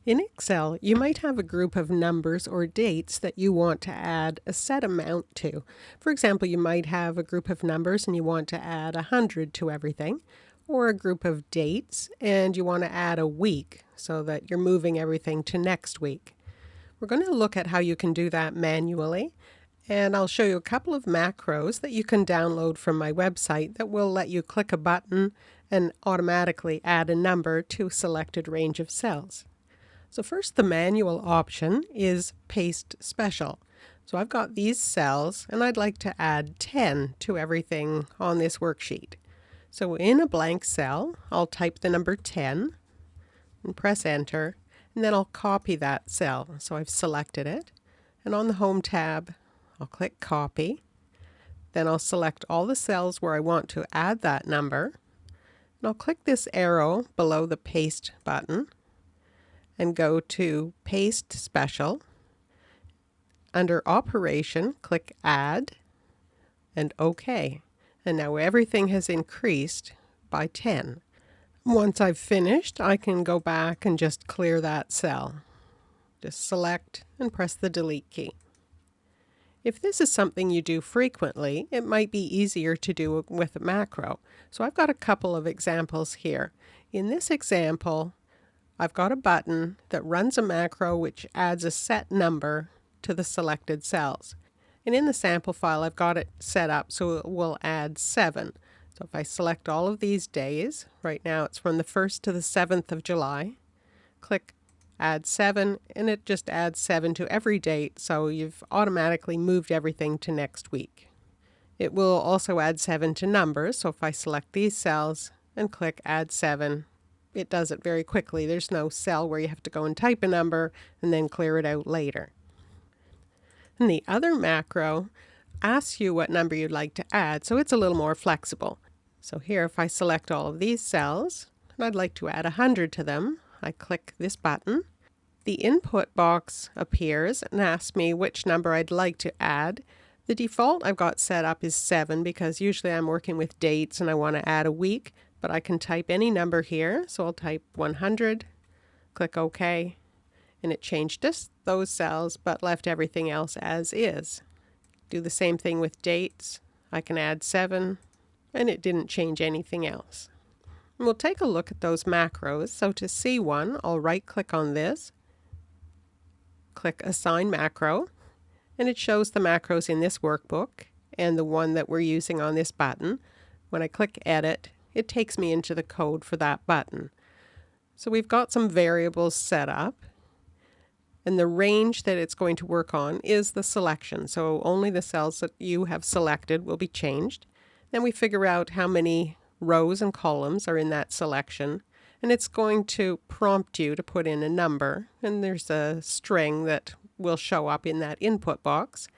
In Excel, you might have a group of numbers or dates that you want to add a set amount to. For example, you might have a group of numbers and you want to add 100 to everything, or a group of dates and you want to add a week so that you're moving everything to next week. We're going to look at how you can do that manually, and I'll show you a couple of macros that you can download from my website that will let you click a button and automatically add a number to a selected range of cells. So first, the manual option is Paste Special. So I've got these cells and I'd like to add 10 to everything on this worksheet. So in a blank cell, I'll type the number 10 and press Enter, and then I'll copy that cell. So I've selected it, and on the Home tab, I'll click Copy. Then I'll select all the cells where I want to add that number, and I'll click this arrow below the Paste button and go to Paste Special. Under Operation, click Add and OK. And now everything has increased by 10. Once I've finished, I can go back and just clear that cell. Just select and press the Delete key. If this is something you do frequently, it might be easier to do with a macro. So I've got a couple of examples here. In this example, I've got a button that runs a macro which adds a set number to the selected cells. And in the sample file, I've got it set up so it will add 7. So if I select all of these days, right now it's from the 1st to the 7th of July, click Add 7, and it just adds 7 to every date, so you've automatically moved everything to next week. It will also add 7 to numbers, so if I select these cells and click Add 7, it does it very quickly. There's no cell where you have to go and type a number and then clear it out later. And the other macro asks you what number you'd like to add, so it's a little more flexible. So here, if I select all of these cells, and I'd like to add 100 to them, I click this button. The input box appears and asks me which number I'd like to add. The default I've got set up is 7 because usually I'm working with dates and I want to add a week, but I can type any number here. So I'll type 100, click OK, and it changed just those cells but left everything else as is. Do the same thing with dates. I can add 7, and it didn't change anything else. And we'll take a look at those macros. So to see one, I'll right-click on this, click Assign Macro, and it shows the macros in this workbook and the one that we're using on this button. When I click Edit, it takes me into the code for that button. So we've got some variables set up, and the range that it's going to work on is the selection. So only the cells that you have selected will be changed. Then we figure out how many rows and columns are in that selection, and it's going to prompt you to put in a number, and there's a string that will show up in that input box.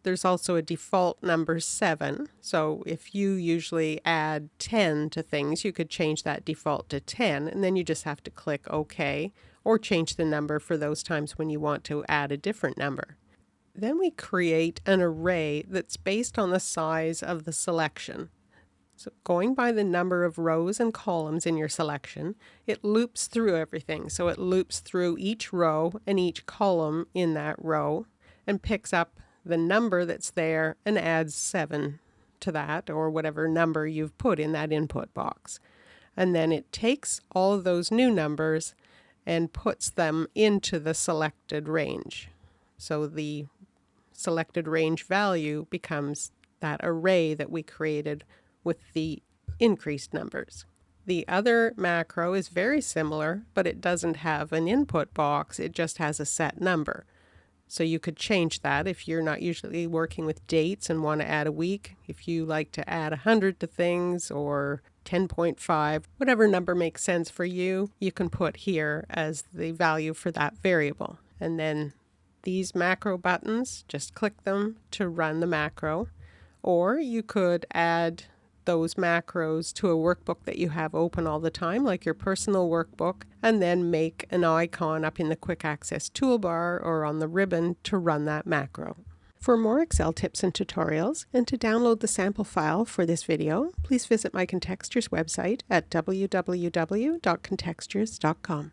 There's also a default number 7, so if you usually add 10 to things, you could change that default to 10, and then you just have to click OK, or change the number for those times when you want to add a different number. Then we create an array that's based on the size of the selection. So going by the number of rows and columns in your selection, it loops through everything. So it loops through each row and each column in that row and picks up the number that's there and adds 7 to that, or whatever number you've put in that input box. And then it takes all of those new numbers and puts them into the selected range. So the selected range value becomes that array that we created with the increased numbers. The other macro is very similar, but it doesn't have an input box, it just has a set number. So you could change that if you're not usually working with dates and want to add a week. If you like to add 100 to things, or 10.5, whatever number makes sense for you, you can put here as the value for that variable. And then these macro buttons, just click them to run the macro. Or you could add those macros to a workbook that you have open all the time, like your personal workbook, and then make an icon up in the Quick Access toolbar or on the ribbon to run that macro. For more Excel tips and tutorials, and to download the sample file for this video, please visit my Contextures website at www.contextures.com.